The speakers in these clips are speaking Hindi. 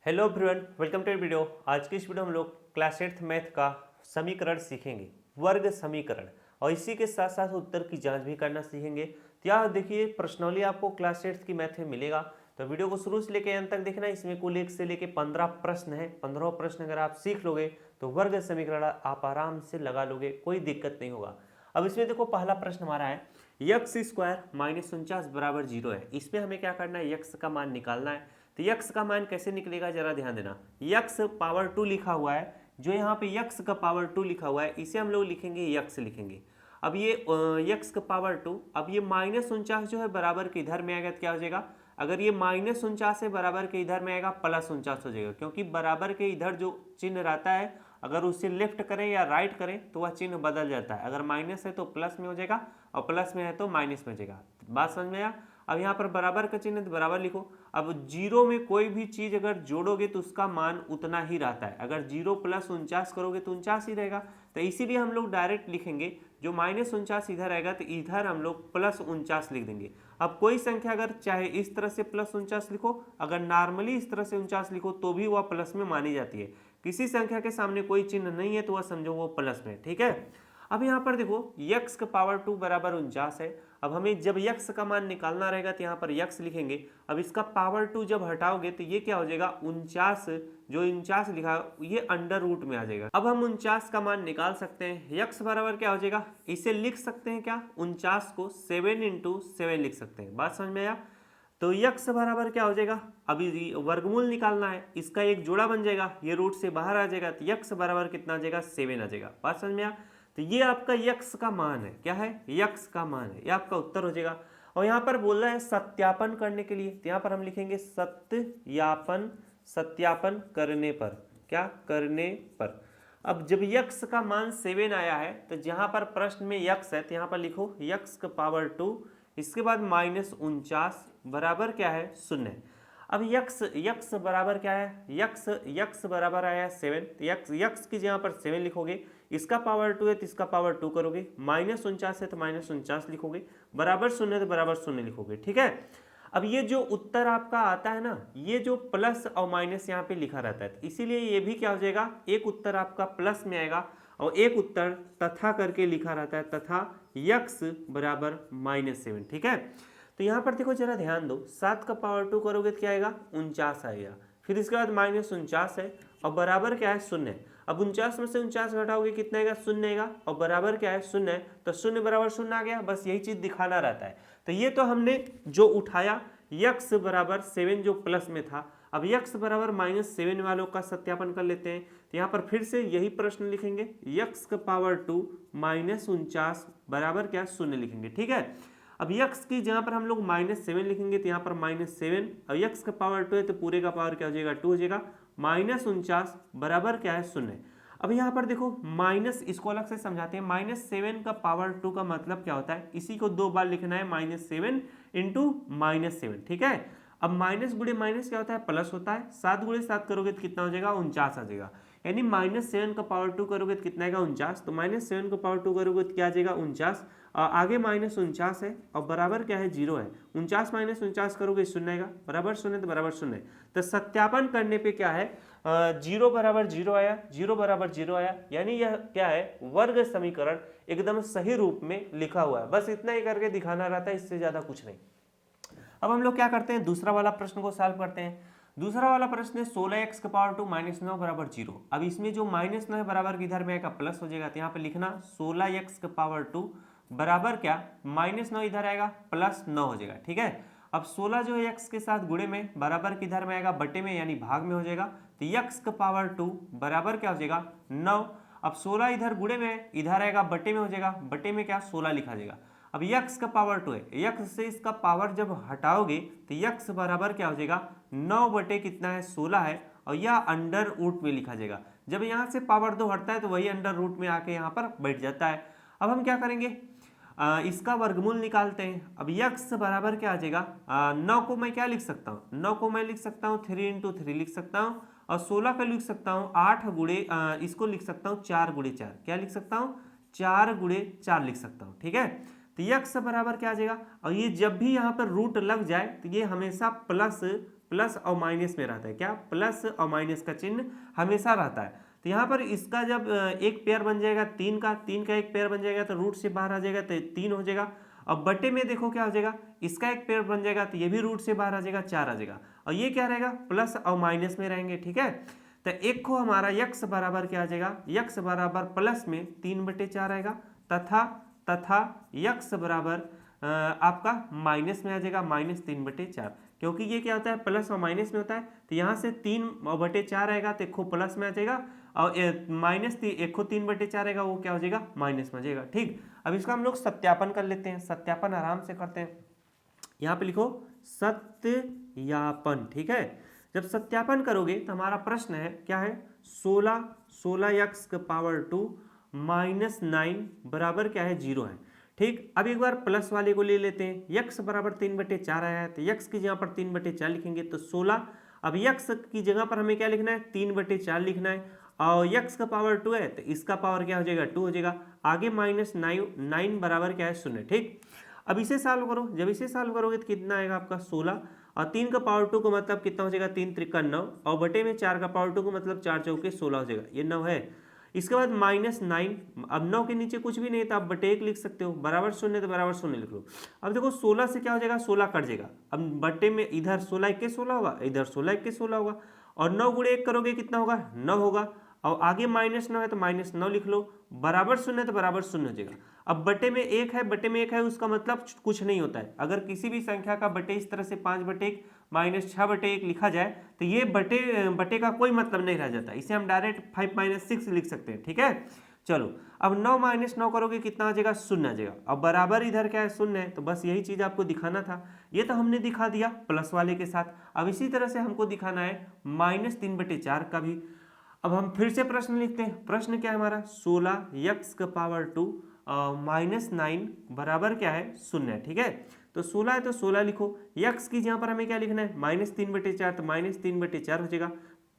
Hello everyone, welcome to video. आज की इस वीडियो में हम लोग क्लास 8th मैथ का समीकरण सीखेंगे, वर्ग समीकरण, और इसी के साथ साथ उत्तर की जांच भी करना सीखेंगे। तो यहाँ देखिए पर्सनली आपको क्लास 8th की मैथ में मिलेगा, तो वीडियो को शुरू से लेकर अंत तक देखना। इसमें कुल 1 से लेकर 15 प्रश्न है। 15 प्रश्न अगर आप सीख लोगे तो वर्ग समीकरण आप आराम से लगा लोगे, कोई दिक्कत नहीं होगा। अब इसमें देखो पहला प्रश्न हमारा है x स्क्वायर माइनस 49 बराबर 0 है। इसमें हमें क्या करना है, x का मान निकालना है। तो x का मान कैसे निकलेगा जरा ध्यान देना। x पावर 2 लिखा हुआ है, जो यहाँ पे x का पावर 2 लिखा हुआ है इसे हम लोग लिखेंगे x लिखेंगे। अब ये x का पावर 2, अब ये माइनस 49 जो है बराबर के इधर में आएगा तो क्या हो जाएगा, अगर ये माइनस 49 है बराबर के इधर में आएगा प्लस 49 हो जाएगा, क्योंकि बराबर के इधर जो चिन्ह रहता है अगर उसे लेफ्ट करें या राइट करें तो वह चिन्ह बदल जाता है। अगर माइनस है तो प्लस में हो जाएगा और प्लस में है तो माइनस में हो जाएगा। बात समझ में आया। अब यहाँ पर बराबर का चिन्ह तो बराबर लिखो। अब जीरो में कोई भी चीज अगर जोड़ोगे तो उसका मान उतना ही रहता है। अगर 0 + 49 करोगे तो 49 ही रहेगा। तो इसीलिए हम लोग डायरेक्ट लिखेंगे, जो माइनस 49 इधर आएगा तो इधर हम लोग प्लस 49 लिख देंगे। अब कोई संख्या अगर चाहे इस तरह से प्लस 49 लिखो, अगर नॉर्मली इस तरह से 49 लिखो तो भी वह प्लस में मानी जाती है। किसी संख्या के सामने कोई चिन्ह नहीं है तो वह समझो वो प्लस में, ठीक है। अब यहाँ पर देखो x का पावर 2 बराबर 49 है। अब हमें जब x का मान निकालना रहेगा तो यहाँ पर x लिखेंगे। अब इसका पावर 2 जब हटाओगे तो ये क्या हो जाएगा, 49, जो 49 लिखा ये अंडर रूट में आ जाएगा। अब हम 49 का मान निकाल सकते हैं। x बराबर क्या हो जाएगा, इसे लिख सकते हैं क्या, 49 को 7 × 7 लिख सकते हैं। बात समझ में आया। तो x बराबर क्या हो जाएगा, अभी वर्गमूल निकालना है, इसका एक जोड़ा बन जाएगा, ये रूट से बाहर आ जाएगा तो x बराबर कितना आ जाएगा, 7 आ जाएगा। बात समझ में आया। तो ये आपका x का मान है, क्या है, x का मान है, ये आपका उत्तर हो जाएगा। और यहाँ पर बोल रहा है सत्यापन करने के लिए, तो यहाँ पर हम लिखेंगे सत्यापन, सत्यापन करने पर, क्या करने पर। अब जब x का मान 7 आया है तो जहाँ पर प्रश्न में x है तो यहाँ पर लिखो x का पावर 2, इसके बाद माइनस 49 बराबर क्या है, 0। अब x बराबर क्या है, x बराबर आया 7, x की जगह पर 7 लिखोगे, इसका पावर 2 है तो इसका पावर 2 करोगे, माइनस 49 है तो माइनस 49 लिखोगे, बराबर 0 है तो बराबर 0 लिखोगे, ठीक है। अब ये जो उत्तर आपका आता है ना, ये जो प्लस और माइनस यहाँ पे लिखा रहता है, इसीलिए ये भी क्या हो जाएगा, एक उत्तर आपका प्लस में आएगा और एक उत्तर तथा करके लिखा रहता है, तथा x बराबर -7, ठीक है। तो यहाँ पर देखो जरा ध्यान दो, 7 का पावर 2 करोगे तो क्या आएगा, 49 आएगा, फिर इसके बाद माइनस 49 है और बराबर क्या है, 0 है। अब 49 में से 49 घटाओगे कितना आएगा, 0 आएगा, और बराबर क्या है, 0 है, तो 0 बराबर 0 आ गया। बस यही चीज दिखाना रहता है। तो ये तो हमने जो उठाया x बराबर 7 जो प्लस में था। अब x बराबर -7 वालों का सत्यापन कर लेते हैं। तो यहाँ पर फिर से यही प्रश्न लिखेंगे, x का पावर 2 माइनस 49 बराबर क्या, 0 लिखेंगे, ठीक है। अब x की जहाँ पर हम लोग -7 लिखेंगे तो यहाँ पर -7, और x का पावर 2 है तो पूरे का पावर क्या हो जाएगा, 2 हो जाएगा, माइनस 49 बराबर क्या है, 0। अब यहाँ पर देखो माइनस, इसको अलग से समझाते हैं। -7 का पावर 2 का मतलब क्या होता है, इसी को 2 बार लिखना है, -7 × -7, ठीक है। अब माइनस गुणे माइनस क्या होता है, प्लस होता है। 7 × 7 करोगे तो कितना हो जाएगा, 49 आ जाएगा। यानी -7 का पावर 2 करोगे तो कितना आएगा, 49। तो -7 का पावर 2 करोगे तो क्या आ जाएगा, 49। आगे -49 है और बराबर क्या है, 0 है। 49 - 49 करोगे 0 आएगा, बराबर 0 तो बराबर 0। तो सत्यापन करने पे क्या है, 0 बराबर 0 आया, 0 बराबर 0 आया, यानी यह क्या है, वर्ग समीकरण एकदम सही रूप में लिखा हुआ है। बस इतना ही करके दिखाना रहता है, इससे ज्यादा कुछ नहीं। अब हम लोग क्या करते हैं, दूसरा वाला प्रश्न को सॉल्व करते हैं। दूसरा वाला प्रश्न है 16x का पावर 2 -9 बराबर 0। अब इसमें जो -9 है बराबर इधर में आएगा प्लस हो जाएगा, तो यहाँ पे लिखना 16x का पावर 2 बराबर क्या, -9 इधर आएगा +9 हो जाएगा, ठीक है। अब 16 जो है x के साथ गुणे में, बराबर किधर में आएगा, बटे में, यानी भाग में हो जाएगा। तो x का पावर 2 बराबर क्या हो जाएगा, 9। अब 16 इधर गुणे में, इधर आएगा बटे में हो जाएगा, बटे में क्या, 16 लिखा जाएगा। अब x का पावर 2 है, x से इसका पावर जब हटाओगे तो x बराबर क्या हो जाएगा, 9 बटे कितना है, 16 है, और यह अंडर रूट में लिखा जाएगा। जब यहाँ से पावर 2 हटता है तो वही अंडर रूट में आके यहाँ पर बैठ जाता है। अब हम क्या करेंगे, इसका वर्गमूल निकालते हैं। अब x बराबर क्या आ जाएगा, 9 को मैं क्या लिख सकता हूँ, 9 को मैं लिख सकता हूँ 3 × 3 लिख सकता हूँ, और 16 को लिख सकता हूँ 8 गुणे, इसको लिख सकता हूँ 4 × 4, क्या लिख सकता हूँ, 4 × 4 लिख सकता हूँ, ठीक है। तो x बराबर क्या आ जाएगा, और ये जब भी यहाँ पर रूट लग जाए तो ये हमेशा प्लस प्लस और माइनस में रहता है। क्या? प्लस और माइनस का चिन्ह हमेशा रहता है। तो यहाँ पर इसका जब एक पेयर बन जाएगा तीन का एक पेयर बन जाएगा तो रूट से बाहर आ जाएगा तो 3 हो जाएगा। अब बटे में देखो क्या हो जाएगा, इसका एक पेयर बन जाएगा तो ये भी रूट से बाहर आ जाएगा, 4 आ जाएगा। और ये क्या रहेगा, प्लस और माइनस में रहेंगे। ठीक है, तो एक को हमारा यक्स बराबर क्या आ जाएगा, यक्स बराबर प्लस में 3/4 आएगा तथा यक्स बराबर आपका माइनस में आ जाएगा -3/4, क्योंकि ये क्या होता है प्लस और माइनस में होता है। तो यहाँ से 3/4 आएगा तो एक को प्लस में आ जाएगा और माइनस एक को 3/4 आएगा, वो क्या हो जाएगा माइनस में आ जाएगा। ठीक, अब इसका हम लोग सत्यापन कर लेते हैं। सत्यापन आराम से करते हैं। यहाँ पे लिखो सत्यापन। ठीक है, जब सत्यापन करोगे तो हमारा प्रश्न है क्या है, 16x⁻² -9 बराबर क्या है 0 है। ठीक, अब एक बार प्लस वाले को ले लेते हैं। यक्स बराबर 3/4 आया है तो यक्स की जगह पर 3/4 लिखेंगे तो 16। अब यक्स की जगह पर हमें क्या लिखना है, 3/4 लिखना है और यक्स का पावर 2 है तो इसका पावर क्या हो जाएगा 2 हो जाएगा। आगे -9 बराबर क्या है 0। ठीक, अब इसे सॉल्व करो। जब इसे सॉल्व करोगे तो कितना आएगा आपका 16 और 3 का पावर 2 को मतलब कितना हो जाएगा 3 त्रिका 9 और बटे में 4 का पावर 2 को मतलब 4 चौके 16 हो जाएगा। ये 9 है। इसके बाद -9, अब 9 के नीचे कुछ भी नहीं था, आप बटे 1 लिख सकते हो, बराबर 0 तो बराबर 0 लिख लो। अब देखो 16 से क्या हो जाएगा, 16 कट जाएगा। अब बटे में इधर 16 1 के 16 होगा, इधर 16 1 के 16 होगा और 9 गुणे 1 करोगे कितना होगा 9 होगा और आगे -9 है तो -9 लिख लो, बराबर 0 है तो बराबर 0 हो जाएगा। अब बटे में 1 है, बटे में 1 है, उसका मतलब कुछ नहीं होता है। अगर किसी भी संख्या का बटे इस तरह से 5/1 -6/1 लिखा जाए तो ये बटे का कोई मतलब नहीं रह जाता। इसे हम डायरेक्ट 5 - 6 लिख सकते हैं। ठीक है, चलो अब 9 - 9 करोगे कितना आ जाएगा 0 आ जाएगा। अब बराबर इधर क्या है 0 है, तो बस यही चीज आपको दिखाना था। ये तो हमने दिखा दिया प्लस वाले के साथ। अब इसी तरह से हमको दिखाना है -3/4 का भी। अब हम फिर से प्रश्न लिखते हैं। प्रश्न क्या है हमारा, 16x⁻² -9 बराबर क्या है 0 है। ठीक है, तो 16 है तो 16 लिखो। यक्स की जहाँ पर हमें क्या लिखना है -3/4 तो -3/4 हो जाएगा।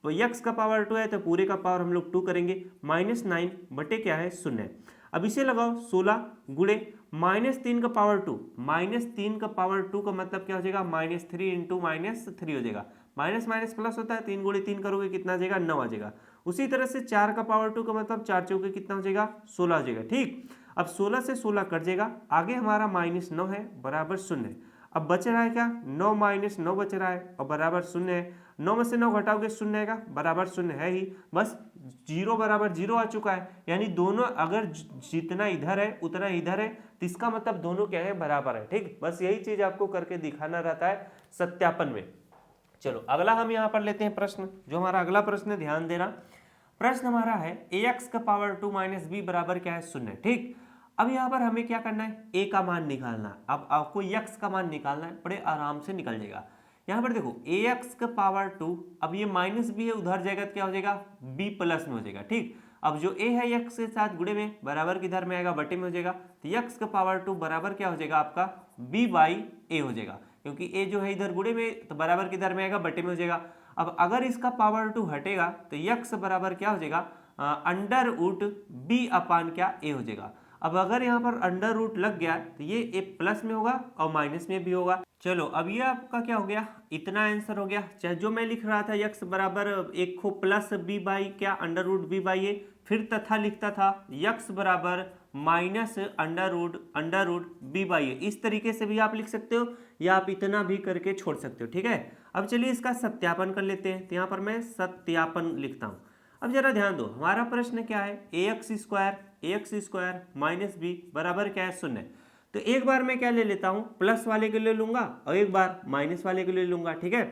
तो यक्स का पावर 2 है तो पूरे का पावर हम लोग 2 करेंगे, -9 बटे क्या है 0 है। अब इसे लगाओ 16 गुणे -3 का पावर 2, -3 का पावर 2 का मतलब क्या हो जाएगा -3 × -3 हो जाएगा। माइनस माइनस प्लस होता है, 3 गुणे 3 करोगे कितना आ जाएगा 9 आ जाएगा। उसी तरह से 4 का पावर 2 का मतलब 4 चौके कितना हो जाएगा 16 हो जाएगा। ठीक, अब 16 से 16 कट जाएगा, आगे हमारा -9 है बराबर 0 है। अब बच रहा है क्या 9 - 9 बच रहा है और बराबर 0 है। 9 में से 9 घटाओगे 0 आएगा, बराबर 0 है ही, बस 0 बराबर 0 आ चुका है। यानी दोनों अगर जितना इधर है उतना इधर है तो इसका मतलब दोनों क्या है बराबर है। ठीक, बस यही चीज आपको करके दिखाना रहता है सत्यापन में। चलो अगला हम यहाँ पर लेते हैं प्रश्न। जो हमारा अगला प्रश्न है, ध्यान देना, प्रश्न हमारा है ax⁻² - b बराबर क्या है 0। ठीक, अब यहाँ पर हमें क्या करना है, a का मान निकालना है। अब आपको x का मान निकालना है, बड़े आराम से निकल जाएगा। यहाँ पर देखो ax⁻², अब ये -b है, उधर जाएगा तो क्या हो जाएगा b प्लस में हो जाएगा। ठीक, अब जो a है x के साथ गुणे में बराबर किधर में आएगा बटे में हो जाएगा, तो x⁻² बराबर क्या हो जाएगा आपका b/a हो जाएगा, क्योंकि a जो है इधर गुणे में तो बराबर किधर में आएगा बटे में हो जाएगा। अब अगर इसका पावर 2 हटेगा तो x बराबर क्या हो जाएगा √b/a हो जाएगा। अब अगर यहाँ पर अंडर रूट लग गया तो ये a प्लस में होगा और माइनस में भी होगा। चलो अब ये आपका क्या हो गया, इतना आंसर हो गया। चाहे जो मैं लिख रहा था x बराबर एक को प्लस b बाई क्या √b/a, फिर तथा लिखता था x बराबर -√b/a। इस तरीके से भी आप लिख सकते हो या आप इतना भी करके छोड़ सकते हो। ठीक है, अब चलिए इसका सत्यापन कर लेते हैं। तो यहाँ पर मैं सत्यापन लिखता हूँ। अब जरा ध्यान दो, हमारा प्रश्न क्या है, ax² - b बराबर क्या है 0। तो एक बार मैं क्या ले लेता हूँ, प्लस वाले के लिए लूंगा और एक बार माइनस वाले के लिए लूंगा। ठीक है,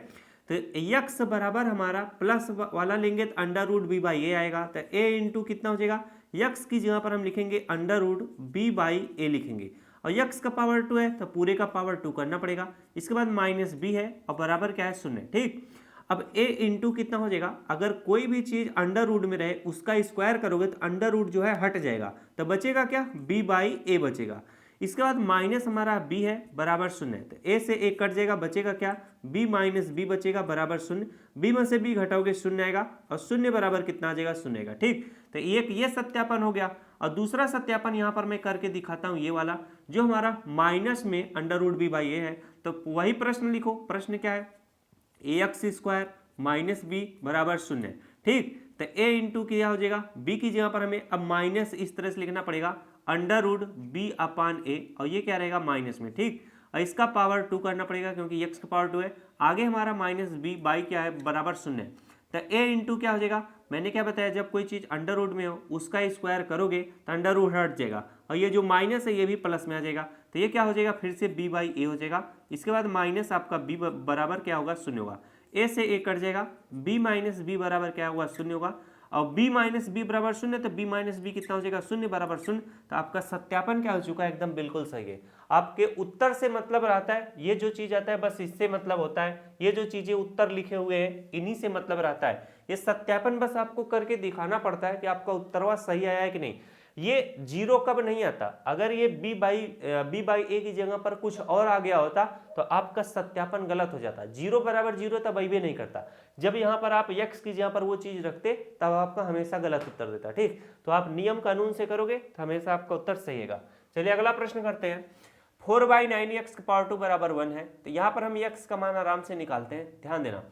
तो x बराबर हमारा प्लस वाला लेंगे तो √b/a आएगा, तो a इंटू कितना हो जाएगा, x की जगह पर हम लिखेंगे √b/a लिखेंगे और x का पावर 2 है तो पूरे का पावर 2 करना पड़ेगा। इसके बाद -b है और बराबर क्या है 0। ठीक, अब a इंटू कितना हो जाएगा, अगर कोई भी चीज अंडर रूट में रहे उसका स्क्वायर करोगे तो अंडर रूट जो है हट जाएगा, तो बचेगा क्या b/a बचेगा। इसके बाद माइनस हमारा b है बराबर 0 है, तो a से a कट जाएगा, बचेगा क्या b - b बचेगा बराबर 0। b में से b घटाओगे 0 आएगा और 0 बराबर कितना आ जाएगा 0 आएगा। ठीक, तो एक ये सत्यापन हो गया और दूसरा सत्यापन यहाँ पर मैं करके दिखाता हूँ, ये वाला जो हमारा माइनस में √b/a है। तो वही प्रश्न लिखो, प्रश्न क्या है ए एक्स स्क्वायर माइनस बी बराबर 0। ठीक, तो ए इंटू क्या हो जाएगा, बी की जगह पर हमें अब माइनस इस तरह से लिखना पड़ेगा, अंडर रूट बी अपान ए, और ये क्या रहेगा माइनस में। ठीक, और इसका पावर 2 करना पड़ेगा क्योंकि एक्स का पावर 2 है। आगे हमारा माइनस बी बाई क्या है बराबर 0। तो ए इंटू क्या हो जाएगा, मैंने क्या बताया, जब कोई चीज़ अंडर रूट में हो उसका स्क्वायर करोगे तो अंडर रूट हट जाएगा, और ये जो माइनस है ये भी प्लस में आ जाएगा, तो ये क्या हो जाएगा फिर से बी बाई ए हो जाएगा। इसके बाद माइनस आपका बी बराबर क्या होगा 0 होगा, ए से ए कट जाएगा, बी माइनस बी बराबर क्या होगा 0 होगा, और b माइनस बी बराबर 0, तो b माइनस बी कितना हो जाएगा 0 बराबर 0। तो आपका सत्यापन क्या हो चुका है, एकदम बिल्कुल सही है। आपके उत्तर से मतलब रहता है, ये जो चीज आता है बस इससे मतलब होता है, ये जो चीजें उत्तर लिखे हुए हैं इन्हीं से मतलब रहता है। ये सत्यापन बस आपको करके दिखाना पड़ता है कि आपका उत्तरवा सही आया है कि नहीं। ये जीरो कब नहीं आता, अगर ये b बाई ए की जगह पर कुछ और आ गया होता तो आपका सत्यापन गलत हो जाता। जीरो बराबर जीरो तब भी नहीं करता, जब यहाँ पर आप x की जगह पर वो चीज रखते तब आपका हमेशा गलत उत्तर देता। ठीक, तो आप नियम कानून से करोगे तो हमेशा आपका उत्तर सही होगा। चलिए अगला प्रश्न करते हैं। 4/9 x पावर 2 बराबर 1 है, तो यहाँ पर हम x का मान आराम से निकालते हैं। ध्यान देना,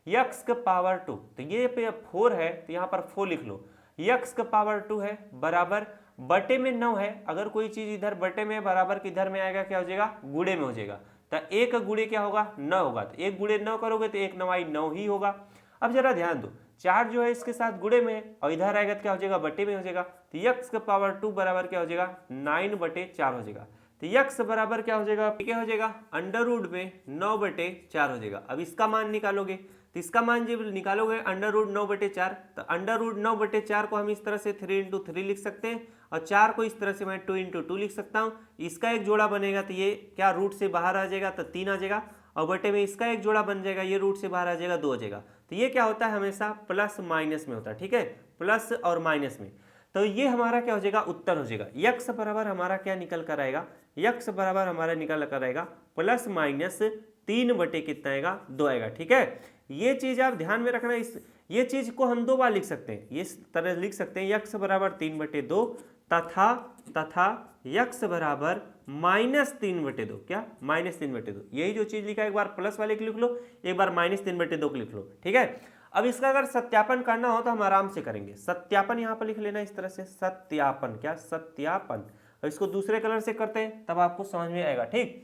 x का पावर 2, तो ये पे 4 है तो यहाँ पर 4 लिख लो, x का पावर 2 है बराबर बटे में 9 है। अगर कोई चीज इधर बटे में बराबर किधर में आएगा, क्या हो जाएगा गुणे में हो जाएगा, तो एक गुणे क्या होगा 9 होगा, तो एक गुणे 9 करोगे तो एक 9 9 ही होगा। अब जरा ध्यान दो, 4 जो है इसके साथ गुणे में है और इधर आएगा तो क्या हो जाएगा बटे में हो जाएगा, तो x का पावर 2 बराबर क्या हो जाएगा 9/4 हो जाएगा। तो x बराबर क्या हो जाएगा, क्या हो जाएगा अंडर रूट में 9/4 हो जाएगा। अब इसका मान निकालोगे, तो इसका मान जब निकालोगे अंडर रूट 9/4, तो अंडर रूट 9/4 को हम इस तरह से 3 × 3 लिख सकते हैं, और 4 को इस तरह से मैं 2 × 2 लिख सकता हूँ। इसका एक जोड़ा बनेगा तो ये क्या रूट से बाहर आ जाएगा तो 3 आ जाएगा, और बटे में इसका एक जोड़ा बन जाएगा, ये रूट से बाहर आ जाएगा 2 आ जाएगा। तो ये क्या होता है हमेशा प्लस माइनस में होता है। ठीक है, प्लस और माइनस में, तो ये हमारा क्या हो जाएगा उत्तर हो जाएगा। x बराबर हमारा क्या निकल कर आएगा, x बराबर हमारा निकल कर आएगा प्लस माइनस 3 बटे कितना आएगा 2 आएगा। ठीक है, ये चीज आप ध्यान में रखना, इस ये चीज को हम 2 बार लिख सकते हैं, इस तरह लिख सकते हैं x बराबर 3/2 तथा x बराबर -3/2, क्या -3/2। यही जो चीज लिखा है एक बार प्लस वाले की लिख लो, एक बार -3/2 की लिख लो। ठीक है, अब इसका अगर सत्यापन करना हो तो हम आराम से करेंगे। सत्यापन यहाँ पर लिख लेना इस तरह से, सत्यापन, क्या सत्यापन, और इसको दूसरे कलर से करते हैं तब आपको समझ में आएगा। ठीक,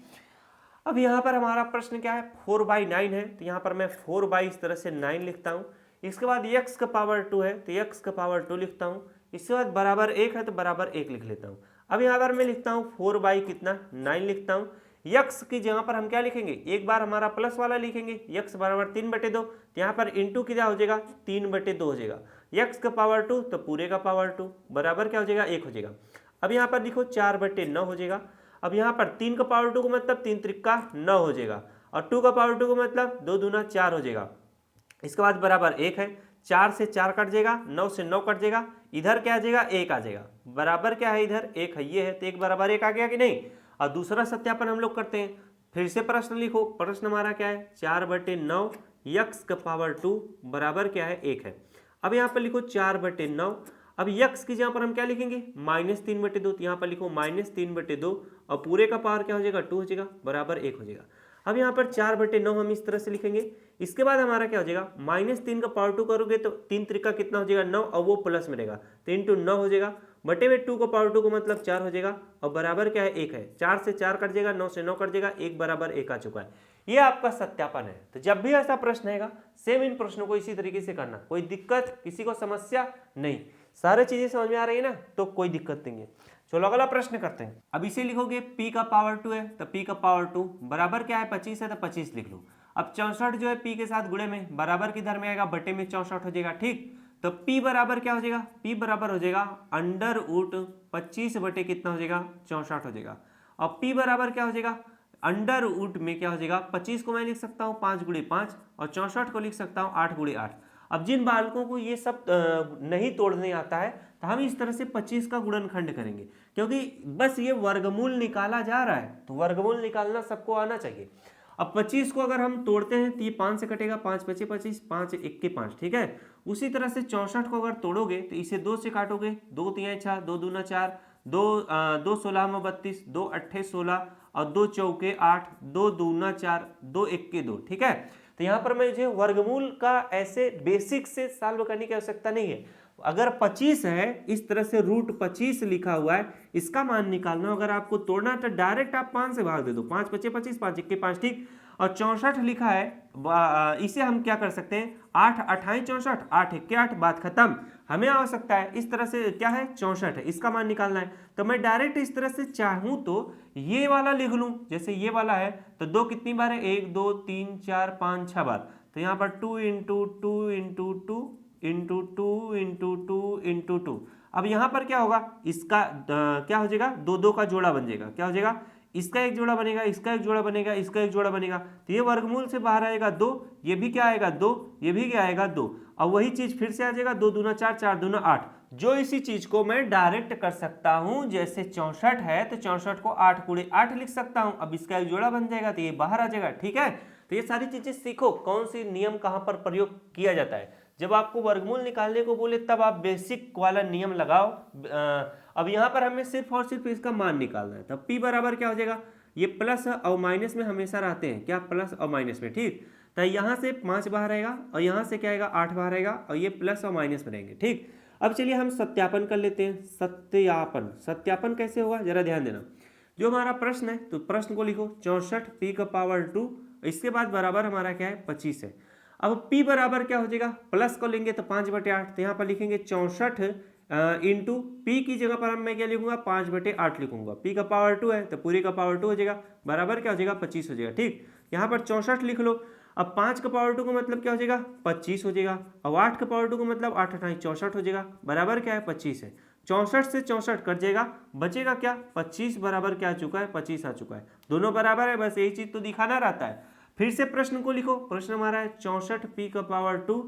अब यहाँ पर हमारा प्रश्न क्या है 4/9 है, तो यहाँ पर मैं 4 इस तरह से 9 लिखता हूँ। इसके बाद x का पावर 2 है तो x का पावर 2 लिखता हूँ। इसके बाद बराबर 1 है तो बराबर 1 लिख लेता हूँ। अब यहाँ पर मैं लिखता हूँ 4 कितना 9 लिखता हूँ। x की जगह पर हम क्या लिखेंगे, एक बार हमारा प्लस वाला लिखेंगे, x बराबर 3/2, तो यहाँ पर इंटू क्या हो जाएगा 3/2 हो जाएगा। x का पावर 2 तो पूरे का पावर 2 बराबर क्या हो जाएगा 1 हो जाएगा। अब यहाँ पर लिखो 4/9 हो जाएगा। अब यहाँ पर 3 का पावर 2 को मतलब 3 त्रिका 9 हो जाएगा, और 2 का पावर 2 को मतलब 2 दूना 4 हो जाएगा। इसके बाद बराबर 1 है, 4 से 4 कट जाएगा, 9 से 9 कट जाएगा, इधर क्या आ जाएगा 1 आ जाएगा, बराबर क्या है इधर 1 है, ये है, तो 1 बराबर 1 आ गया कि नहीं। और दूसरा सत्यापन हम लोग करते हैं, फिर से प्रश्न लिखो। प्रश्न हमारा क्या है 4/9 x का पावर 2 बराबर क्या है 1 है। अब यहाँ पर लिखो 4/9, अब x की जगह पर हम क्या लिखेंगे -3/2, तो यहाँ पर लिखो -3/2, और पूरे का पावर क्या हो जाएगा 2 हो जाएगा, बराबर 1 हो जाएगा। अब यहाँ पर 4/9 हम इस तरह से लिखेंगे। इसके बाद हमारा क्या हो जाएगा -3 का पावर 2 करोगे तो 3 त्रिका कितना हो जाएगा 9, और वो प्लस में रहेगा तो इंटू 9 हो जाएगा, बटे में 2 का पावर 2 को मतलब 4 हो जाएगा, और बराबर क्या है 1 है। 4 से 4 कट जाएगा, 9 से 9 कट जाएगा, 1 बराबर 1 आ चुका है। ये आपका सत्यापन है। तो जब भी ऐसा प्रश्न आएगा सेम इन प्रश्नों को इसी तरीके से करना, कोई दिक्कत किसी को समस्या नहीं, सारी चीजें समझ में आ रही है ना, तो कोई दिक्कत नहीं है। चलो अगला प्रश्न करते हैं। अब इसे लिखोगे p का पावर 2 है तो p का पावर 2 बराबर क्या है 25 है तो 25 लिख लो। अब 64 जो है p के साथ गुणे में बराबर किधर में आएगा बटे में 64 हो जाएगा। ठीक, तो p बराबर क्या हो जाएगा, p बराबर हो जाएगा अंडर रूट 25 बटे कितना हो जाएगा 64 हो जाएगा। और p बराबर क्या हो जाएगा अंडर रूट में क्या हो जाएगा 25 को मैं लिख सकता हूँ 5 × 5, और 64 को लिख सकता हूँ 8 × 8। अब जिन बालकों को ये सब नहीं तोड़ने आता है तो हम इस तरह से 25 का गुणनखंड करेंगे, क्योंकि बस ये वर्गमूल निकाला जा रहा है तो वर्गमूल निकालना सबको आना चाहिए। अब 25 को अगर हम तोड़ते हैं तो ये 5 से कटेगा, 5 × 5 = 25, 5 × 1 = 5। ठीक है, उसी तरह से 64 को अगर तोड़ोगे तो इसे 2 से काटोगे, 2 × 3 = 6, 2 दूना 4, 2 16 में 32, 2 8 16, और 2 चौके 8, 2 दूना 4, 2 1 2। ठीक है, तो यहाँ पर मुझे वर्गमूल का ऐसे बेसिक से सॉल्व करने की आवश्यकता नहीं है। अगर 25 है, इस तरह से √25 लिखा हुआ है, इसका मान निकालना अगर आपको तोड़ना तो डायरेक्ट आप 5 से भाग दे दो, 5 × 5 = 25, 5 × 1 = 5, ठीक। और 64 लिखा है, इसे हम क्या कर सकते हैं, 8 × 8 = 64, 8 × 1 = 8, बात खत्म। हमें आवश्यकता है इस तरह से क्या है 64 है, इसका मान निकालना है। तो मैं डायरेक्ट इस तरह से चाहूं तो ये वाला लिख लूं, जैसे ये वाला है तो 2 कितनी बार है, 1 2 3 4 5 6 बार। तो यहाँ पर 2 × 2 × 2 × 2 × 2 × 2। अब यहाँ पर क्या होगा, इसका क्या हो जाएगा, 2 2 का जोड़ा बन जाएगा। क्या हो जाएगा, इसका एक जोड़ा बनेगा, इसका एक जोड़ा बनेगा, इसका एक जोड़ा बनेगा। तो ये वर्गमूल से बाहर आएगा 2, ये भी क्या आएगा 2, ये भी क्या आएगा 2। अब वही चीज फिर से आ जाएगा, 2 दूना 4, 4 दूना 8। जो इसी चीज को मैं डायरेक्ट कर सकता हूं, जैसे 64 है तो 64 को 8 × 8 लिख सकता हूं। अब इसका एक जोड़ा बन जाएगा तो ये बाहर आ जाएगा, ठीक है। तो ये सारी चीजें सीखो, कौन सी नियम कहां पर प्रयोग किया जाता है। जब आपको वर्गमूल निकालने को बोले तब आप बेसिक वाला नियम लगाओ। अब यहाँ पर हमें सिर्फ और सिर्फ इसका मान निकालना है। तब P बराबर क्या हो जाएगा, ये प्लस और माइनस में हमेशा रहते हैं, क्या, प्लस और माइनस में, ठीक। तो यहाँ से 5 बाहर आएगा और यहाँ से क्या आएगा 8 बाहर आएगा और ये प्लस और माइनस में रहेंगे, ठीक। अब चलिए हम सत्यापन कर लेते हैं। सत्यापन कैसे होगा जरा ध्यान देना। जो हमारा प्रश्न है तो प्रश्न को लिखो, 64 P⁻², इसके बाद बराबर हमारा क्या है 25 है। अब P बराबर क्या हो जाएगा, प्लस को लेंगे तो 5/8, तो यहाँ पर लिखेंगे 64 इंटू P की जगह पर मैं क्या लिखूंगा 5/8 लिखूंगा। P⁻² है तो पूरी का पावर 2 हो जाएगा, बराबर क्या हो जाएगा 25 हो जाएगा, ठीक। यहाँ पर 64 लिख लो। अब 5⁻² का मतलब क्या हो जाएगा 25 हो जाएगा। अब 8⁻² का मतलब 8 × 8 = 64 हो जाएगा, बराबर क्या है 25 है। 64 से 64 कट जाएगा, बचेगा क्या 25, बराबर क्या आ चुका है 25 आ चुका है। दोनों बराबर है, बस यही चीज तो दिखाना रहता है। फिर से प्रश्न को लिखो, प्रश्न हमारा है 64 P⁻²,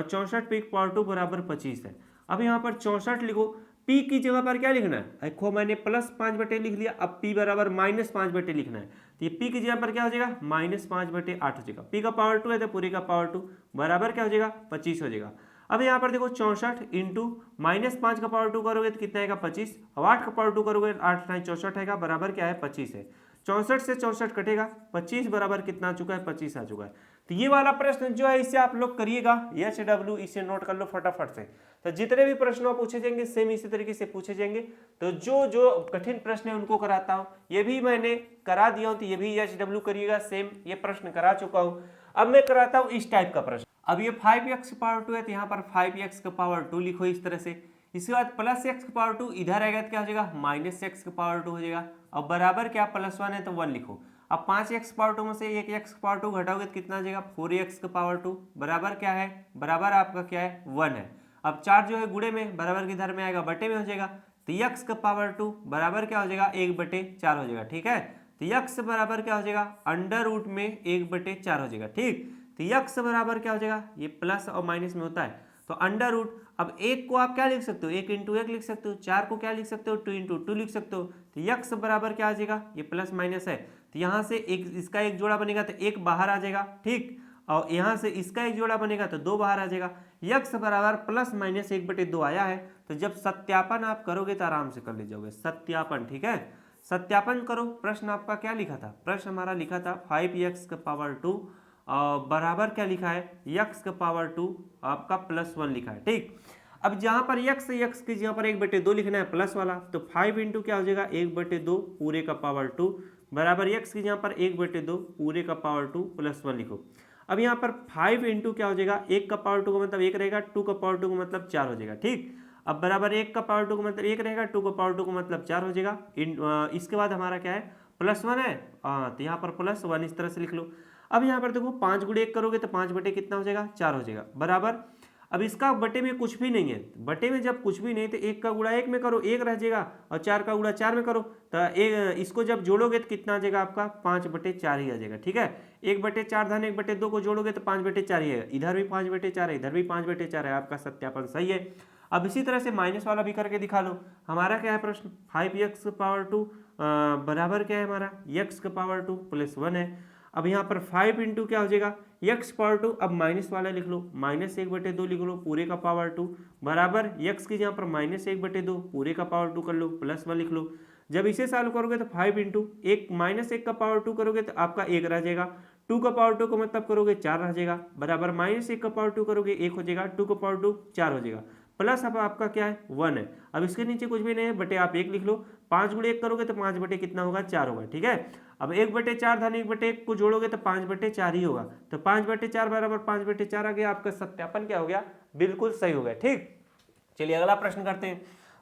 64 P⁻² बराबर 25 है। अब यहाँ पर 64 लिखो, P की जगह पर क्या लिखना है, देखो मैंने +5 लिख लिया। अब P बराबर -5 लिखना है, तो ये P की जगह पर क्या हो जाएगा -5/8 हो जाएगा। P⁻² है तो पूरी का पावर 2, बराबर क्या हो जाएगा 25 हो जाएगा। अब यहाँ पर देखो 64 इंटू -5⁻² करोगे तो कितना आएगा 25, अब 8⁻² करोगे 8 × 8 = 64 आएगा, बराबर क्या है 25 है। 64 से 64 कटेगा, 25 बराबर कितना आ चुका है 25 आ चुका है। तो ये वाला प्रश्न जो है इसे आप लोग करिएगा, HW इसे नोट कर लो फटाफट से। तो जितने भी प्रश्न पूछे जाएंगे सेम इसी तरीके से पूछे जाएंगे। तो जो जो कठिन प्रश्न है उनको कराता हूँ, ये भी मैंने करा दिया हूँ, तो ये भी HW करिएगा, सेम ये प्रश्न करा चुका हूँ। अब मैं कराता हूँ इस टाइप का प्रश्न। अब ये 5x⁻² है तो यहाँ पर 5x⁻² लिखो इस तरह से। इसके बाद +x⁻² इधर आएगा तो क्या हो जाएगा -x⁻² हो जाएगा। अब बराबर क्या +1 है तो 1 लिखो। अब 5x⁻² में से 1x⁻² घटाओगे तो कितना आ जाएगा 4x⁻², बराबर क्या है, बराबर आपका क्या है 1 है। अब 4 जो है गुणे में, बराबर किधर में आएगा बटे में हो जाएगा, तो x⁻² बराबर क्या हो जाएगा 1/4 हो जाएगा, ठीक है। तो x बराबर क्या हो जाएगा √ में 1/4 हो जाएगा, ठीक। तो x बराबर क्या हो जाएगा, ये प्लस और माइनस में होता है तो √ अब 1 को आप क्या लिख सकते हो 1 × 1 लिख सकते हो, 4 को क्या लिख सकते हो 2 × 2 लिख सकते हो। तो x बराबर क्या आ जाएगा, ये प्लस माइनस है तो यहाँ से एक इसका एक जोड़ा बनेगा तो 1 बाहर आ जाएगा, ठीक। और यहाँ से इसका एक जोड़ा बनेगा तो 2 बाहर आ जाएगा। x बराबर +-1/2 आया है। तो जब सत्यापन आप करोगे तो आराम से कर ले जाओगे सत्यापन, ठीक है। सत्यापन करो। प्रश्न आपका क्या लिखा था, प्रश्न हमारा लिखा था 5x⁻² बराबर क्या लिखा है x⁻² आपका +1 लिखा है, ठीक। अब जहां पर x की जगह पर 1/2 लिखना है प्लस वाला, तो 5 इंटू क्या हो जाएगा 1/2 पूरे का पावर 2 बराबर x की जगह पर 1/2 पूरे का पावर 2 +1 लिखो। अब यहाँ पर 5 इंटू क्या हो जाएगा 1 का पावर 2 का मतलब 1 रहेगा, 2 का पावर 2 का मतलब 4 हो जाएगा, ठीक। अब बराबर 1 का पावर 2 का मतलब 1 रहेगा, 2 का पावर 2 का मतलब 4 हो जाएगा। इसके बाद हमारा क्या है +1 है, तो यहाँ पर +1 इस तरह से लिख लो। अब यहाँ पर देखो 5 × 1 करोगे तो 5 बटे कितना हो जाएगा 4 हो जाएगा, बराबर। अब इसका बटे में कुछ भी नहीं है, बटे में जब कुछ भी नहीं तो 1 का गुणा 1 में करो 1 रह जाएगा, और 4 का गुणा 4 में करो तो इसको जब जोड़ोगे तो कितना आ जाएगा आपका 5/4 ही आ जाएगा, ठीक है। 1/4 धन 1/2 को जोड़ोगे तो 5/4 ही है, इधर भी 5/4 है, इधर भी 5/4 है, आपका सत्यापन सही है। अब इसी तरह से माइनस वाला भी करके दिखा लो। हमारा क्या है प्रश्न 5x⁻² बराबर क्या है हमारा x⁻² +1 है। अब यहाँ पर 5 इंटू क्या हो जाएगा x⁻², अब माइनस वाला लिख लो -1/2 लिख लो पूरे का पावर 2 बराबर x की जहाँ पर -1/2 पूरे का पावर 2 कर लो +1 लिख लो। जब इसे सॉल्व करोगे तो 5 इंटू 1 -1 का पावर 2 करोगे तो आपका 1 रह जाएगा, 2 का पावर 2 का मतलब करोगे 4 रह जाएगा, बराबर -1 का पावर 2 करोगे 1 हो जाएगा, 2 का पावर 2 4 हो जाएगा, प्लस अब आपका क्या है 1 है। अब इसके नीचे कुछ भी नहीं है, बटे आप 1 लिख लो, 5 गुणे 1 करोगे तो 5 बटे कितना होगा 4 होगा, ठीक है। अब 1/4 धन 1/1 को जोड़ोगे तो 5/4 ही होगा, तो 5/4 बराबर 5/4 आ गया, आपका सत्यापन क्या हो गया, बिल्कुल सही हो गया। ठीक, चलिए अगला प्रश्न करते हैं।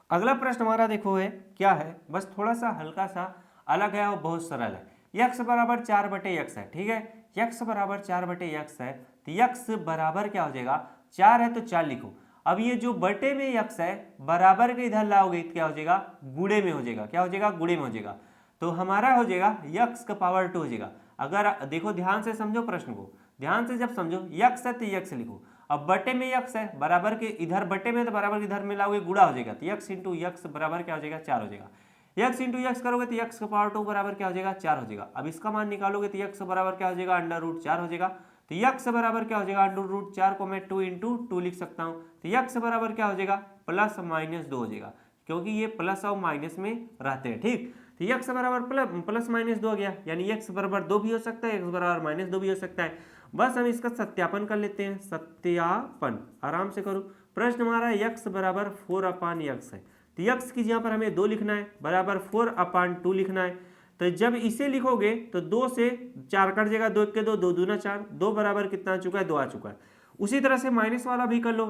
अगला प्रश्न हमारा देखो है क्या है, बस थोड़ा सा हल्का सा अलग है और बहुत सरल है। यक्स बराबर 4/x है, ठीक है, यक्स बराबर 4/x है, तो यक्स बराबर क्या हो जाएगा 4 है तो 4 लिखो। अब ये जो बटे में यक्स है बराबर के इधर लाओगे क्या हो जाएगा, गुणे में हो जाएगा, क्या हो जाएगा, गुणे में हो जाएगा, तो हमारा हो जाएगा यक्स का पावर 2 हो जाएगा। अगर देखो ध्यान से समझो प्रश्न को, ध्यान से जब समझो, यक्स है तो यक्स लिखो, अब बटे में यक्स है बराबर के इधर बटे में तो बराबर के इधर में लाओगे गुणा हो जाएगा, तो यक्स इंटू यक्स बराबर क्या हो जाएगा 4 हो जाएगा। यक्स इंटू यक्स करोगे तो यक्स का पावर 2 बराबर क्या हो जाएगा 4 हो जाएगा। अब इसका मान निकालोगे तो यक्स बराबर क्या हो जाएगा √4 हो जाएगा, तो यक्स बराबर क्या हो जाएगा √4 को मैं 2 इंटू 2 लिख सकता हूँ, तो यक्स बराबर क्या हो जाएगा +-2 हो जाएगा, क्योंकि ये प्लस और माइनस में रहते हैं। ठीक, तो यक्स बराबर +-2 हो गया, यानी यक्स बराबर 2 भी हो सकता है, यक्स बराबर -2 भी हो सकता है। बस हम इसका सत्यापन कर लेते हैं, सत्यापन आराम से करो। प्रश्न हमारा यक्स बराबर 4/x है, तो यक्स की जगह पर हमें 2 लिखना है, बराबर 4/2 लिखना है। तो जब इसे लिखोगे तो 2 से 4 कट जाएगा, 2 के 2, 2 दूना 4, 2 बराबर कितना आ चुका है 2 आ चुका है। उसी तरह से माइनस वाला भी कर लो,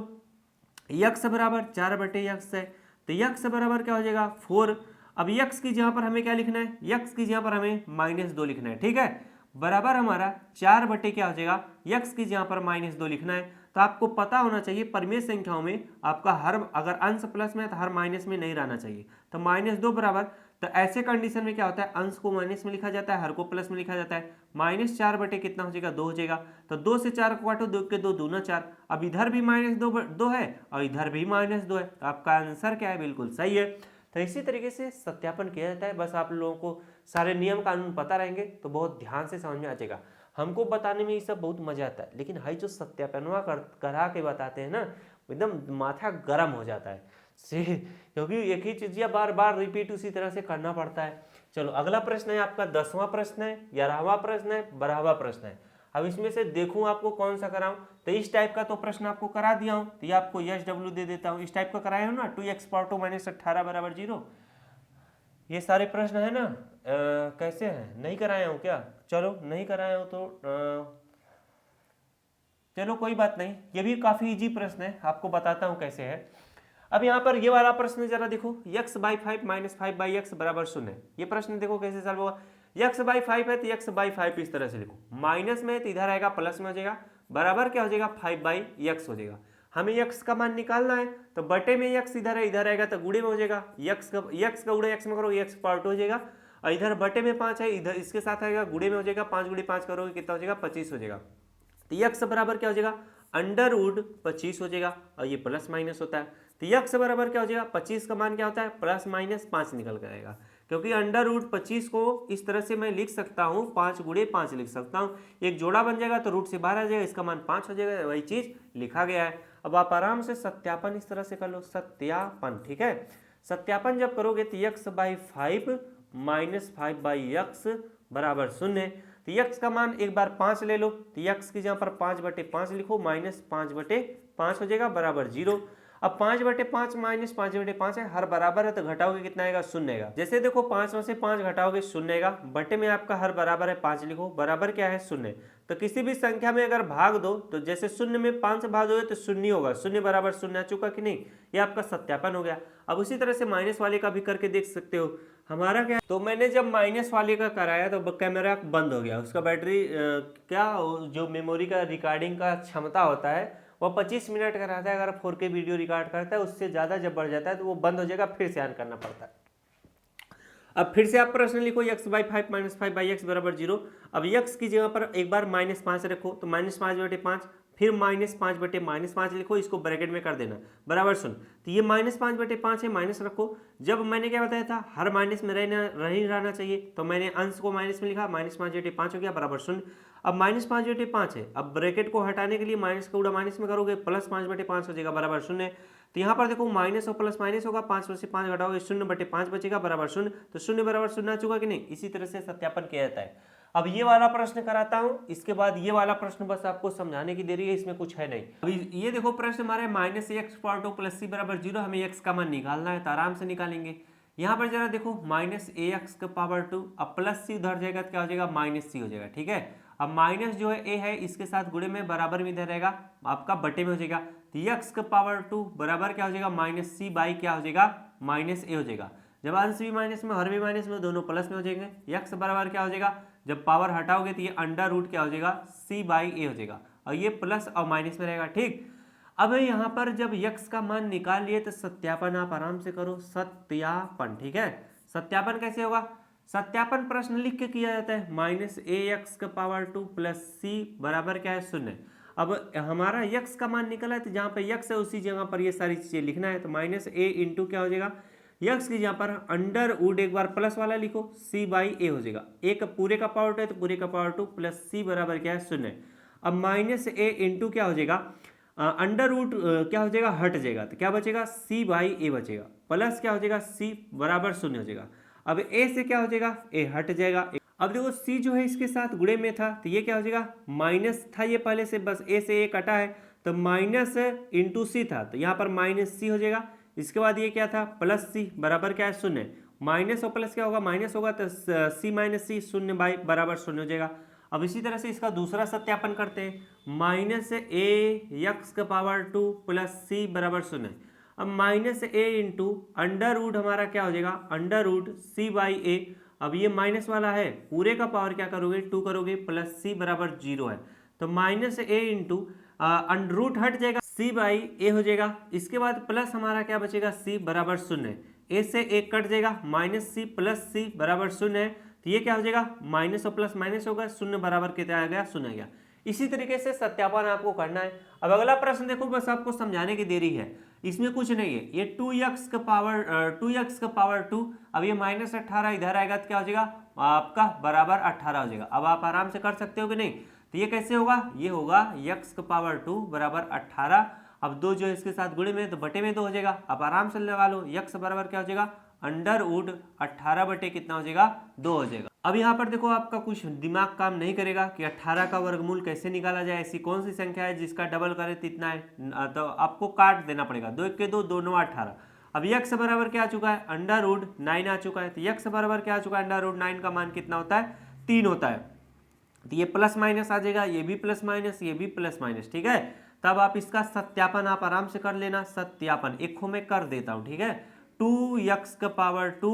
यक्स बराबर 4/x है, तो यक्स बराबर क्या हो जाएगा 4। अब यक्स की जगह पर हमें क्या लिखना है, यक्स की जगह पर हमें -2 लिखना है, ठीक है, बराबर हमारा 4 बटे क्या हो जाएगा, यक्स की जगह पर -2 लिखना है। तो आपको पता होना चाहिए परिमेय संख्याओं में आपका हर, अगर अंश प्लस में है तो हर माइनस में नहीं रहना चाहिए, तो -2 बराबर, तो ऐसे कंडीशन में क्या होता है, अंश को माइनस में लिखा जाता है, हर को प्लस में लिखा जाता है। -4 बटे कितना हो जाएगा 2 हो जाएगा, तो 2 से 4 को काटो, 2 के 2 दूना 4, अब इधर भी -2 है और इधर भी -2 है, तो आपका आंसर क्या है, बिल्कुल सही है। तो इसी तरीके से सत्यापन किया जाता है। बस आप लोगों को सारे नियम कानून पता रहेंगे तो बहुत ध्यान से समझ में आ जाएगा। हमको बताने में ये सब बहुत मजा आता है, लेकिन हाई जो सत्यापनवा करा के बताते हैं ना, एकदम माथा गर्म हो जाता है क्योंकि एक ही चीज बार बार रिपीट उसी तरह से करना पड़ता है। चलो अगला प्रश्न है आपका 10वां प्रश्न है, 11वां प्रश्न है, 12वां प्रश्न है। अब इसमें से देखूं आपको कौन सा कराऊं, तो इस टाइप का तो प्रश्न आपको करा दिया हूं, तो ये आपको यस डब्ल्यू दे देता हूं। इस टाइप का कराया हूं ना, 2x पावर 2 -18 बराबर 0, ये सारे प्रश्न है ना। कैसे हैं, नहीं कराया हूं क्या, चलो नहीं कराया हूं तो चलो कोई बात नहीं, ये भी काफी इजी प्रश्न है, आपको बताता हूं कैसे है। अब यहाँ पर ये वाला प्रश्न जरा देखो, x/5 -5/x बराबर 0, ये प्रश्न देखो कैसे सॉल्व होगा। x/5 है तो x/5 इस तरह से लिखो, माइनस में तो इधर आएगा प्लस में हो जाएगा, बराबर क्या हो जाएगा 5/x हो जाएगा। हमें x का मान निकालना है, तो बटे में x इधर है, इधर आएगा तो गुणे में हो जाएगा, x का गुणे x में करोगे x पावर 2 हो जाएगा, और इधर बटे में 5 है, इधर इसके साथ आएगा गुणे में हो जाएगा, 5 गुणे 5 करोगे कितना हो जाएगा 25 हो जाएगा। तो x बराबर क्या हो जाएगा √25 हो जाएगा, और ये प्लस माइनस होता है, तो x बराबर क्या हो जाएगा 25 का मान क्या होता है +-5 निकल कर आएगा, क्योंकि √25 को इस तरह से मैं लिख सकता हूँ 5 गुणे 5 लिख सकता हूँ, एक जोड़ा बन जाएगा तो रूट से बाहर आ जाएगा, इसका मान 5 हो जाएगा, वही चीज लिखा गया है। अब आप आराम से सत्यापन इस तरह से कर लो, सत्यापन, ठीक है। सत्यापन जब करोगे तो x/5 -5/x बराबर 0, तो x का मान एक बार 5 ले लो, तो x की जगह पर 5/5 लिखो, -5/5 हो जाएगा बराबर 0। अब 5/5 -5/5 है, हर बराबर है तो घटाओगे कितना आएगा 0 आएगा। जैसे देखो 5 में से 5 घटाओगे 0 आएगा, बटे में आपका हर बराबर है 5 लिखो, बराबर क्या है 0। तो किसी भी संख्या में अगर भाग दो तो जैसे 0 में 5 से भाग दोगे तो 0 होगा, 0 बराबर 0 आ चुका कि नहीं, ये आपका सत्यापन हो गया। अब उसी तरह से माइनस वाले का भी करके देख सकते हो। हमारा क्या, तो मैंने जब माइनस वाले का कराया तो कैमरा बंद हो गया, उसका बैटरी क्या जो मेमोरी का रिकॉर्डिंग का क्षमता होता है वो 25 मिनट का रहता है। अगर 4K वीडियो रिकॉर्ड करता है उससे ज़्यादा जब बढ़ जाता है तो वो बंद हो जाएगा, फिर से ऑन करना पड़ता है। अब फिर से आप प्रश्न लिखो, x/5 -5/x बराबर 0। अब x की जगह पर एक बार -5 रखो, तो -5/5, फिर -5/-5 लिखो, इसको ब्रैकेट में कर देना बराबर 0। तो ये -5/5 है, माइनस रखो। जब मैंने क्या बताया था, हर माइनस में रहना चाहिए, तो मैंने अंश को माइनस में लिखा, -5/5 हो गया बराबर 0। अब -5/5 है, अब ब्रैकेट को हटाने के लिए माइनस का उड़ा माइनस में करोगे, +5/5 हो जाएगा बराबर 0। तो यहाँ पर देखो माइनस और प्लस माइनस होगा, 5 में से 5 घटाओगे 0/5 बचेगा बराबर 0, तो 0 बराबर 0 आ चुका कि नहीं। इसी तरह से सत्यापन किया जाता है। अब ये वाला प्रश्न कराता हूं, इसके बाद ये वाला प्रश्न बस आपको समझाने की देरी है, इसमें कुछ है नहीं। अभी ये देखो प्रश्न हमारे माइनस ए एक्स पावर टू प्लस सी बराबर 0, हमें एक्स का मान निकालना है तो आराम से निकालेंगे। यहाँ पर जरा देखो माइनस ए एक्स का पावर टू, अब प्लस सी उधर जाएगा तो क्या हो जाएगा माइनस सी हो जाएगा, ठीक है। अब माइनस जो है ए है इसके साथ गुणे में बराबर में इधर रहेगा, आपका बटे में हो जाएगा, तो एक्स का पावर टू बराबर क्या हो जाएगा माइनस सी बाई क्या हो जाएगा माइनस ए हो जाएगा। जब अंश भी माइनस में हर भी माइनस में, दोनों प्लस में हो जाएंगे। एक्स बराबर क्या हो जाएगा, जब पावर हटाओगे तो ये अंडर रूट क्या हो जाएगा सी बाई ए हो जाएगा, और ये प्लस और माइनस में रहेगा, ठीक। अब यहाँ पर जब यक्स का मान निकाल लिए तो सत्यापन आप आराम से करो, सत्यापन, ठीक है। सत्यापन कैसे होगा, सत्यापन प्रश्न लिख के किया जाता है, माइनस ए एक्स का पावर टू प्लस सी बराबर क्या है 0। अब हमारा यक्स का मान निकला है तो जहाँ पे यक्स है उसी जगह पर ये सारी चीजें लिखना है, तो माइनस ए इंटू क्या हो जाएगा यक्स की जहाँ पर अंडर वुड एक बार प्लस वाला लिखो सी बाई ए हो जाएगा, एक पूरे का पावर टू है तो पूरे का पावर टू प्लस सी बराबर क्या है 0। अब माइनस ए इंटू क्या हो जाएगा अंडर रूट क्या हो जाएगा हट जाएगा, तो क्या बचेगा सी बाई ए बचेगा, प्लस क्या हो जाएगा सी बराबर 0 हो जाएगा। अब ए से क्या हो जाएगा ए हट जाएगा। अब देखो सी जो है इसके साथ गुणे में था तो ये क्या हो जाएगा माइनस था, ये पहले से बस ए से ए कटा है तो माइनस इंटू सी था तो यहाँ पर माइनस सी हो जाएगा। इसके बाद ये क्या था प्लस सी बराबर क्या है 0, माइनस और प्लस क्या होगा माइनस होगा तो सी माइनस सी 0 बाई बराबर 0 हो जाएगा। अब इसी तरह से इसका दूसरा सत्यापन करते हैं, माइनस ए यक्स का पावर टू प्लस सी बराबर 0। अब माइनस ए इंटू अंडर रूट हमारा क्या हो जाएगा अंडर रूट सी बाई ए, अब ये माइनस वाला है पूरे का पावर क्या करोगे 2 करोगे प्लस सी बराबर 0 है, तो माइनस ए इंटू अंडर रूट हट जाएगा सी बाई ए हो जाएगा। इसके बाद प्लस हमारा क्या बचेगा सी बराबर 0, ए से एक कट जाएगा माइनस सी प्लस सी बराबर 0 है, तो ये क्या हो जाएगा माइनस और प्लस माइनस होगा 0 बराबर कितना आ गया 0 आ गया। इसी तरीके से सत्यापन आपको करना है। अब अगला प्रश्न देखो, बस आपको समझाने की देरी है, इसमें कुछ नहीं है, ये 2x का पावर 2, अब ये माइनस 18 इधर आएगा तो क्या हो जाएगा आपका बराबर 18 हो जाएगा। अब आप आराम से कर सकते हो कि नहीं, तो ये कैसे होगा, ये होगा x का पावर 2 बराबर 18, अब 2 जो है इसके साथ गुणे में तो बटे में 2 हो जाएगा। अब आराम से लगा लो x बराबर क्या हो जाएगा अंडर वुड 18 बटे कितना हो जाएगा 2 हो जाएगा। अब यहाँ पर देखो आपका कुछ दिमाग काम नहीं करेगा कि 18 का वर्गमूल कैसे निकाला जाए, ऐसी कौन सी संख्या है जिसका डबल करे तो इतना है, तो आपको काट देना पड़ेगा, 2 के 2 2 9 18। अब x बराबर क्या आ चुका है अंडर रूट 9 आ चुका है, तो x बराबर क्या आ चुका है अंडर रूट 9 का मान कितना होता है 3 होता है, तो ये प्लस माइनस आ जाएगा, ये भी प्लस माइनस ये भी प्लस माइनस, ठीक है। तब आप इसका सत्यापन आप आराम से कर लेना, सत्यापन एक में कर देता हूँ, ठीक है। 2x का पावर 2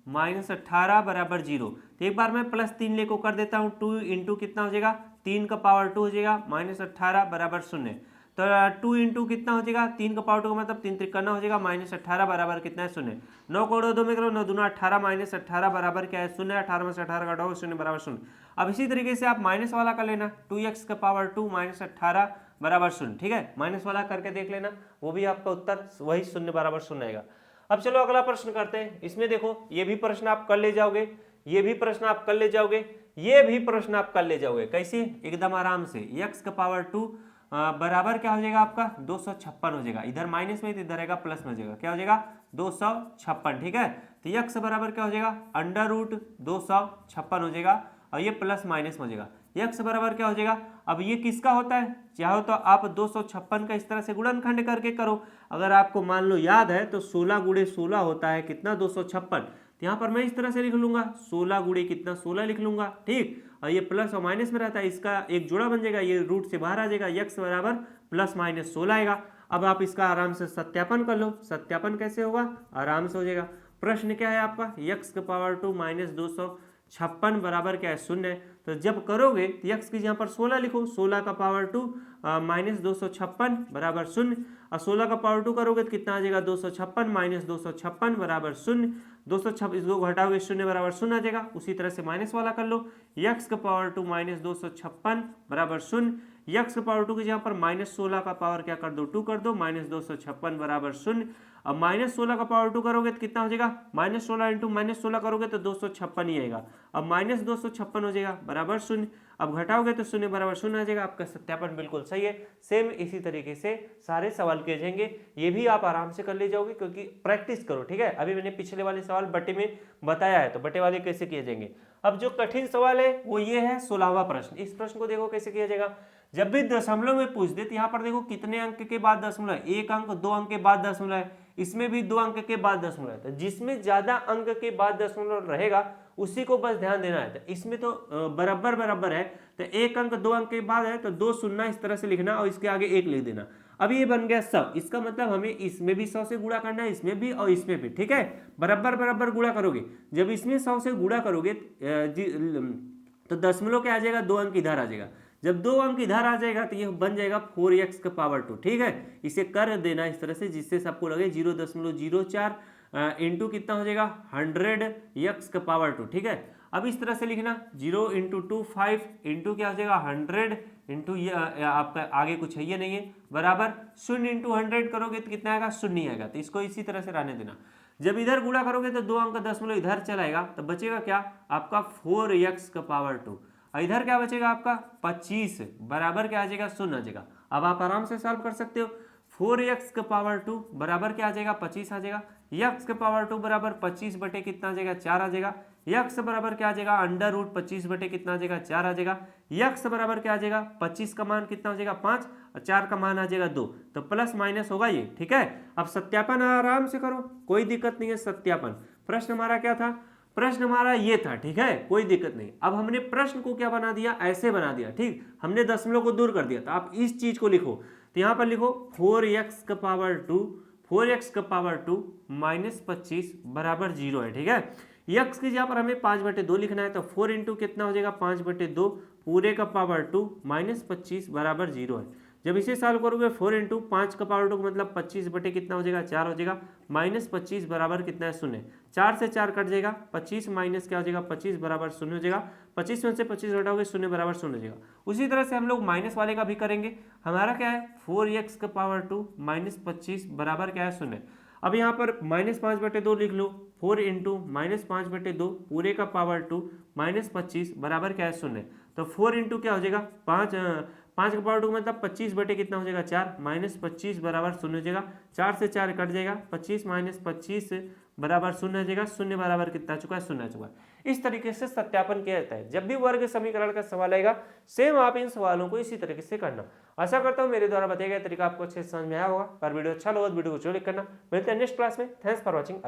माइनस 18 बराबर 0, तो एक बार मैं प्लस 3 लेको कर देता हूँ, 2 इंटू कितना हो जाएगा 3 का पावर 2 हो जाएगा माइनस 18 बराबर 0, तो 2 इंटू कितना हो जाएगा 3 का पावर 2 का मतलब 3 त्रिकना हो जाएगा माइनस 18 बराबर कितना है 0। 9 को 2 में करो 9 दूना 18 माइनस 18 बराबर क्या है 0, 18 में से 18 काटोगे 0 बराबर 0। अब इसी तरीके से आप माइनस वाला कर लेना, 2x का पावर 2 माइनस 18 बराबर 0, ठीक है। माइनस वाला करके देख लेना, वो भी आपका उत्तर वही 0 बराबर 0 आएगा। अब चलो अगला प्रश्न करते हैं। इसमें देखो ये भी प्रश्न आप कर ले जाओगे, ये भी प्रश्न आप कर ले जाओगे, ये भी प्रश्न आप कर ले जाओगे, कैसे एकदम आराम से। x का पावर 2 बराबर क्या हो जाएगा आपका 256 हो जाएगा, इधर माइनस में तो इधर रहेगा प्लस में हो जाएगा, क्या हो जाएगा 256, ठीक है। तो x बराबर क्या हो जाएगा अंडर रूट 256 हो जाएगा, और ये प्लस माइनस में हो जाएगा। x बराबर क्या हो जाएगा, अब ये किसका होता है, चाहो तो आप 256 का इस तरह से गुणनखंड करके करो, अगर आपको मान लो याद है तो 16 गुणे 16 होता है कितना 256, तो यहाँ पर मैं इस तरह से लिख लूंगा 16 गुणे कितना 16 लिख लूंगा, ठीक। और ये प्लस और माइनस में रहता है, इसका एक जोड़ा बन जाएगा, ये रूट से बाहर आ जाएगा, x बराबर प्लस माइनस 16 आएगा। अब आप इसका आराम से सत्यापन कर लो, सत्यापन कैसे होगा आराम से हो जाएगा। प्रश्न क्या है आपका x का पावर 2 माइनस 256 बराबर क्या है 0 है, तो जब करोगे तो x की यहाँ पर 16 लिखो, 16 का पावर 2 माइनस 256 बराबर 0, और 16 का पावर 2 करोगे तो कितना आ जाएगा 256 माइनस 256 बराबर 0, 256 इसको घटाओगे 0 बराबर 0 आ जाएगा। उसी तरह से माइनस वाला कर लो, x का पावर 2 माइनस 256 बराबर 0, x का पावर 2 के जहाँ पर माइनस 16 का पावर क्या कर दो 2 कर दो, माइनस 256 बराबर 0। अब माइनस 16 का पावर 2 करोगे तो कितना हो जाएगा माइनस 16 इंटू माइनस 16 करोगे तो 256 ही आएगा, अब माइनस 256 हो जाएगा बराबर 0। अब घटाओगे तो 0 बराबर 0 आ जाएगा, आपका सत्यापन बिल्कुल सही है। सेम इसी तरीके से सारे सवाल किए जाएंगे, ये भी आप आराम से कर ले जाओगे क्योंकि प्रैक्टिस करो, ठीक है। अभी मैंने पिछले वाले सवाल बटे में बताया है, तो बटे वाले कैसे किए जाएंगे। अब जो कठिन सवाल है वो ये है 16वां प्रश्न। इस प्रश्न को देखो कैसे किया जाएगा। जब भी दशमलव में पूछ दे तो यहाँ पर देखो कितने अंक के बाद दशमलव है, 1 अंक 2 अंक के बाद दशमलव है, इसमें भी 2 अंक के बाद दशमलव है। तो जिसमें ज्यादा अंक के बाद दशमलव रहेगा उसी को बस ध्यान देना है। तो इसमें तो बराबर बराबर है, तो 1 अंक 2 अंक के बाद है तो 2 शून्य इस तरह से लिखना और इसके आगे 1 लिख देना। अब ये बन गया सब। इसका मतलब हमें इसमें भी 100 से गुणा करना है, इसमें भी और इसमें भी, ठीक है। बराबर बराबर गुणा करोगे, जब इसमें 100 से गुणा करोगे तो दशमलव क्या आ जाएगा, 2 अंक इधर आ जाएगा। जब 2 अंक इधर आ जाएगा तो ये बन जाएगा 4x का पावर 2, ठीक है। इसे कर देना इस तरह से जिससे सबको लगे 0.04 इंटू कितना हो जाएगा 100x का पावर 2, ठीक है। अब इस तरह से लिखना 0 इंटू 2 5 इंटू क्या हो जाएगा 100 इंटू ये आपका आगे कुछ है ये नहीं है, बराबर 0 इंटू 100 करोगे तो कितना आएगा 0 आएगा। तो इसको इसी तरह से रहने देना। जब इधर गुणा करोगे तो 2 अंक दशमलव इधर चलाएगा तो बचेगा क्या आपका 4x का पावर 2, और इधर क्या बचेगा आपका 25 बराबर क्या आ जाएगा 0 आ जाएगा। अब आप आराम से सॉल्व कर सकते हो। 4x का पावर 2 बराबर क्या आ जाएगा 25 आ जाएगा। x का पावर 2 बराबर 25 बटे कितना आ जाएगा 4 आ जाएगा। x बराबर क्या आ जाएगा अंडर रूट 25 बटे कितना आ जाएगा 4 आ जाएगा। x बराबर क्या आ जाएगा 25 का मान कितना हो जाएगा 5 और 4 का मान आ जाएगा 2, तो प्लस माइनस होगा ये, ठीक है। अब सत्यापन आराम से करो, कोई दिक्कत नहीं है। सत्यापन प्रश्न हमारा क्या था, प्रश्न हमारा ये था, ठीक है, कोई दिक्कत नहीं। अब हमने प्रश्न को क्या बना दिया, ऐसे बना दिया, ठीक। हमने दशमलव को दूर कर दिया। तो आप इस चीज को लिखो, तो यहाँ पर लिखो 4x का पावर 2 4x का पावर 2 माइनस 25 बराबर 0 है, ठीक है। x की जगह पर हमें 5/2 लिखना है, तो 4 इंटू कितना हो जाएगा 5/2 पूरे का पावर 2 माइनस 25 बराबर 0 है। जब इसे सॉल्व करोगे 4 इंटू 5 का पावर 2 मतलब 25 बटे कितना हो जाएगा 4 हो जाएगा, माइनस 25 बराबर कितना है 0। 4 से 4 कट जाएगा, 25 माइनस क्या हो जाएगा 25 बराबर 0 हो जाएगा। 25 में से 25 घटाओगे 0 बराबर 0 हो जाएगा। उसी तरह से हम लोग माइनस वाले का भी करेंगे। हमारा क्या है 4x का पावर 2 माइनस 25 बराबर क्या है 0। अब यहाँ पर माइनस 5/2 लिख लो। 4 इंटू माइनस 5/2 पूरे का पावर 2 माइनस 25 बराबर क्या है 0। तो 4 इंटू क्या हो जाएगा 5 का पावर 2 मतलब 25 बटे कितना हो जाएगा 4 माइनस 25 बराबर 0 हो जाएगा। 4 से 4 कट जाएगा, 25 माइनस 25 बराबर 0 हो जाएगा। 0 बराबर कितना चुका है 0 आ चुका है। इस तरीके से सत्यापन किया जाता है। जब भी वर्ग समीकरण का सवाल आएगा सेम आप इन सवालों को इसी तरीके से करना। आशा करता हूँ मेरे द्वारा बताया गया तरीका आपको अच्छे से समझ में आया होगा। अगर वीडियो अच्छा लगा तो वीडियो को जरूर लाइक करना। मिलते हैं नेक्स्ट क्लास में। Thanks for watching.